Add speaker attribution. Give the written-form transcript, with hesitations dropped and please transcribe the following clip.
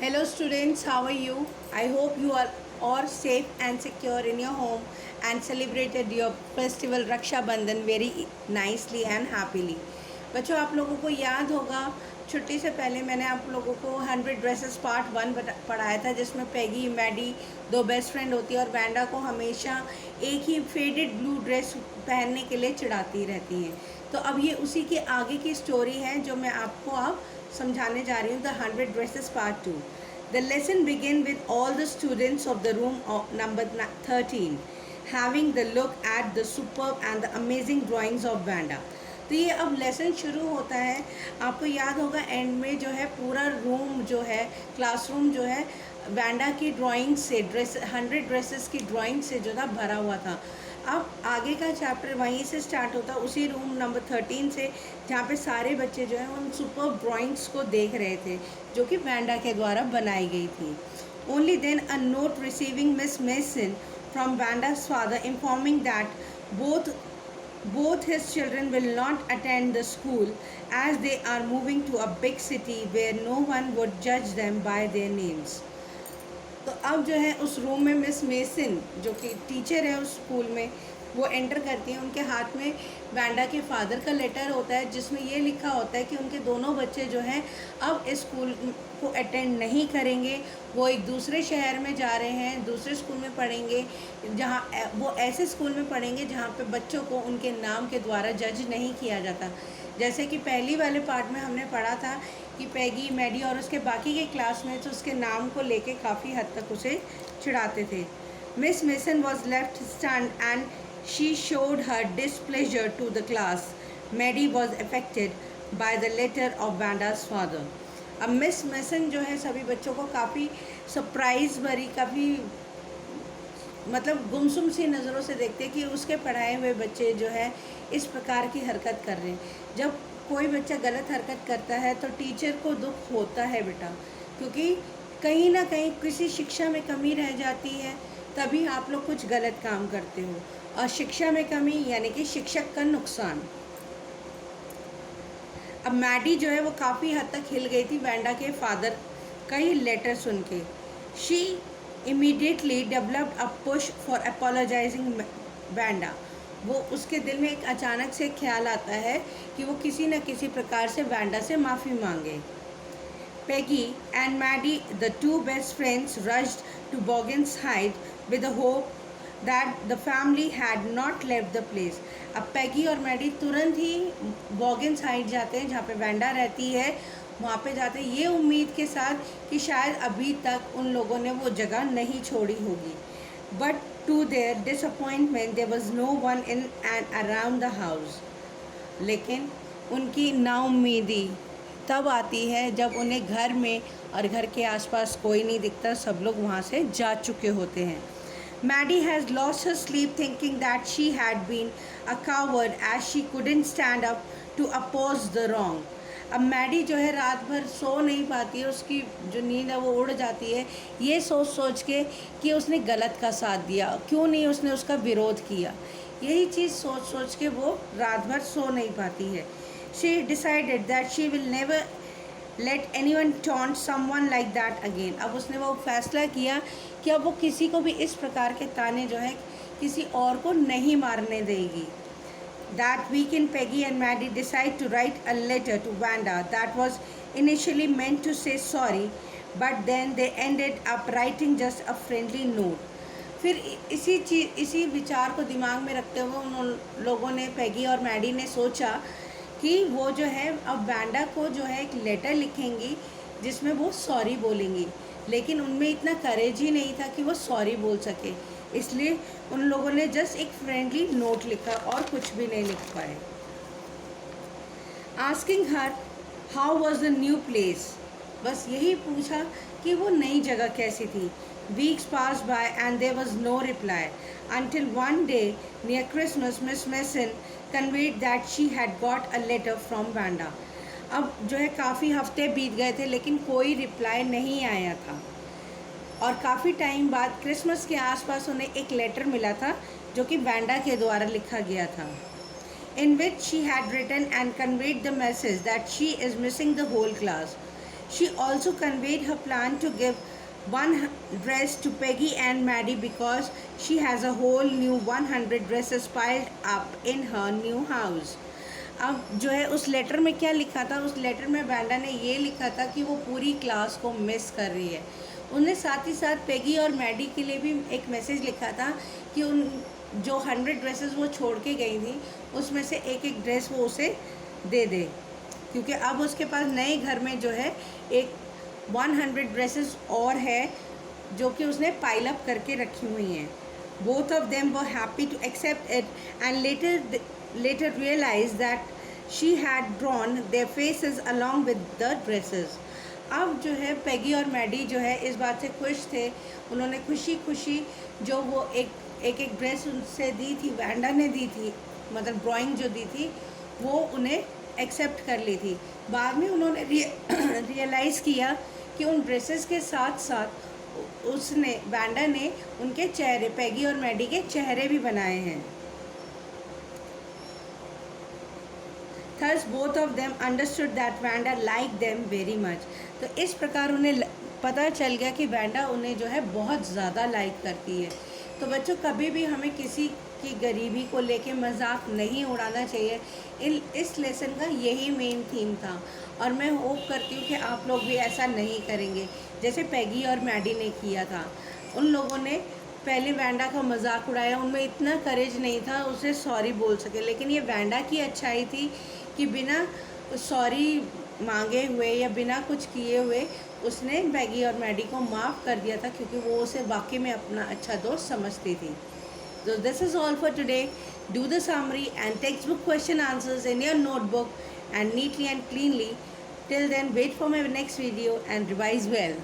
Speaker 1: Hello students, how are you? I hope you are all safe and secure in your home and celebrated your festival Raksha Bandhan very nicely and happily. बच्चों आप लोगों को याद होगा छुट्टी से पहले मैंने आप लोगों को 100 ड्रेसेस पार्ट 1 पढ़ाया था जिसमें पैगी मैडी दो बेस्ट फ्रेंड होती है और वैंडा को हमेशा एक ही फेडेड ब्लू ड्रेस पहनने के लिए चिढ़ाती रहती हैं। तो अब ये उसी के आगे की स्टोरी है जो मैं आपको अब समझाने जा रही हूँ। The 100 dresses part 2। The lesson begin with all the students of the room number 13 having the look at the superb and the amazing drawings of Wanda. तो ये अब लेसन शुरू होता है। आपको याद होगा एंड में जो है पूरा रूम जो है क्लासरूम जो है वैंडा की ड्राइंग से 100 ड्रेसेस की ड्राइंग से जो था भरा हुआ था। अब आगे का चैप्टर वहीं से स्टार्ट होता उसी रूम नंबर 13 से जहाँ पे सारे बच्चे जो हैं उन सुपर ड्राइंग्स को देख रहे थे जो कि वैंडा के द्वारा बनाई गई थी। Only then a note receiving Miss Mason from Wanda's father informing that both his children will not attend the school as they are moving to a big city where no one would judge them by their names। तो अब जो है उस room में miss Mason जो कि teacher है उस स्कूल में वो एंटर करती हैं। उनके हाथ में वैंडा के फादर का लेटर होता है जिसमें ये लिखा होता है कि उनके दोनों बच्चे जो हैं अब इस स्कूल को अटेंड नहीं करेंगे। वो एक दूसरे शहर में जा रहे हैं, दूसरे स्कूल में पढ़ेंगे जहाँ वो ऐसे स्कूल में पढ़ेंगे जहाँ पे बच्चों को उनके नाम के द्वारा जज नहीं किया जाता। जैसे कि पहली वाले पार्ट में हमने पढ़ा था कि पैगी मैडी और उसके बाकी के क्लासमेट्स उसके नाम को लेके काफ़ी हद तक उसे चिढ़ाते थे। Miss Mason was left stand and she showed her displeasure to the class. Maddie was affected by the letter of Wanda's father. अब मिस मेसन जो है सभी बच्चों को काफ़ी सरप्राइज़ भरी काफ़ी मतलब गुमसुम सी नज़रों से देखते कि उसके पढ़ाए हुए बच्चे जो है इस प्रकार की हरकत कर रहे हैं। जब कोई बच्चा गलत हरकत करता है तो टीचर को दुख होता है बेटा, क्योंकि कहीं ना कहीं किसी शिक्षा में कमी रह जाती है तभी आप लोग कुछ गलत काम करते हो, और शिक्षा में कमी यानी कि शिक्षक का नुकसान। अब मैडी जो है वो काफ़ी हद तक हिल गई थी वैंडा के फादर का ही लेटर सुन के। She immediately developed a push for apologising Wanda. वो उसके दिल में एक अचानक से ख्याल आता है कि वो किसी न किसी प्रकार से वैंडा से माफ़ी मांगे। Peggy and Maddie, the two best friends, rushed to Boggin's Heights with the hope that the family had not left the place। अब पैगी और मैडी तुरंत ही बॉगिन्स हाइट जाते हैं जहाँ पे वैंडा रहती है। वहाँ पे जाते हैं ये उम्मीद के साथ कि शायद अभी तक उन लोगों ने वो जगह नहीं छोड़ी होगी। But to their disappointment there was no one in and around the house. लेकिन उनकी नाउम्मीदी तब आती है जब उन्हें घर में और घर के आसपास कोई नहीं दिखता, सब लोग वहाँ से जा चुके होते हैं। Maddy has lost her sleep thinking that she had been a coward as she couldn't stand up to oppose the wrong. अब मैडी जो है रात भर सो नहीं पाती है, उसकी जो नींद है वो उड़ जाती है ये सोच सोच के कि उसने गलत का साथ दिया, क्यों नहीं उसने उसका विरोध किया। यही चीज़ सोच सोच के वो रात भर सो नहीं पाती है। She decided that she will never let anyone taunt someone like that again। अब उसने वो फैसला किया कि अब वो किसी को भी इस प्रकार के ताने जो है किसी और को नहीं मारने देगी। That weekend Peggy and Maddie decide to write a letter to Wanda that was initially meant to say sorry, but then they ended up writing just a friendly note। फिर इसी विचार को दिमाग में रखते हुए उन लोगों ने पैगी और मैडी ने सोचा कि वो जो है अब वैंडा को जो है एक लेटर लिखेंगी जिसमें वो सॉरी बोलेंगी, लेकिन उनमें इतना करेज ही नहीं था कि वो सॉरी बोल सके, इसलिए उन लोगों ने जस्ट एक फ्रेंडली नोट लिखा और कुछ भी नहीं लिख पाए। Asking her how was the new place, बस यही पूछा कि वो नई जगह कैसी थी। Weeks pass by and there was no reply until one day near Christmas Miss Mason conveyed that she had got a letter from Wanda। अब जो है काफ़ी हफ्ते बीत गए थे लेकिन कोई रिप्लाई नहीं आया था, और काफ़ी टाइम बाद क्रिसमस के आसपास उन्हें एक लेटर मिला था जो कि वैंडा के द्वारा लिखा गया था। in which she had written and conveyed the message that she is missing the whole class। She also conveyed her plan to give one dress to Peggy and Maddie because she has a whole new 100 dresses piled up in her new house. अब जो है उस letter में क्या लिखा था, उस letter में वैंडा ने ये लिखा था कि वो पूरी क्लास को मिस कर रही है। उन्हें साथ ही साथ पेगी और मैडी के लिए भी एक मैसेज लिखा था कि उन जो 100 ड्रेसेस वो छोड़ के गई थी उसमें से एक एक ड्रेस वो उसे दे दे, क्योंकि अब उसके पास नए घर में जो है एक 100 ड्रेसेस और है जो कि उसने पाइल अप करके रखी हुई हैं। Both of them were happy to accept it and later realized that she had drawn their faces along with the dresses. अब जो है पेगी और मैडी जो है इस बात से खुश थे। उन्होंने खुशी खुशी जो वो एक ड्रेस उनसे दी थी, वैंडा ने दी थी, मतलब ड्राइंग जो दी थी वो उन्हें एक्सेप्ट कर ली थी। बाद में उन्होंने रियलाइज़ किया कि उन ड्रेसेस के साथ साथ उसने वैंडा ने उनके चेहरे, पेगी और मैडी के चेहरे भी बनाए हैं। Thus both of them understood that Vanda liked them very much. तो इस प्रकार उन्हें पता चल गया कि वैंडा उन्हें जो है बहुत ज़्यादा लाइक करती है। तो बच्चों, कभी भी हमें किसी की गरीबी को लेके मजाक नहीं उड़ाना चाहिए। इस लेसन का यही मेन थीम था और मैं होप करती हूँ कि आप लोग भी ऐसा नहीं करेंगे जैसे पेगी और मैडी ने किया था। उन लोगों ने पहले वैंडा का मजाक उड़ाया, उनमें इतना करेज नहीं था उसे सॉरी बोल सके, लेकिन ये वैंडा की अच्छाई थी कि बिना सॉरी मांगे हुए या बिना कुछ किए हुए उसने पेगी और मैडी को माफ़ कर दिया था, क्योंकि वो उसे वाकई में अपना अच्छा दोस्त समझती थी। So this is all for today. Do the summary and textbook question answers in your notebook and neatly and cleanly. Till then, wait for my next video and revise well.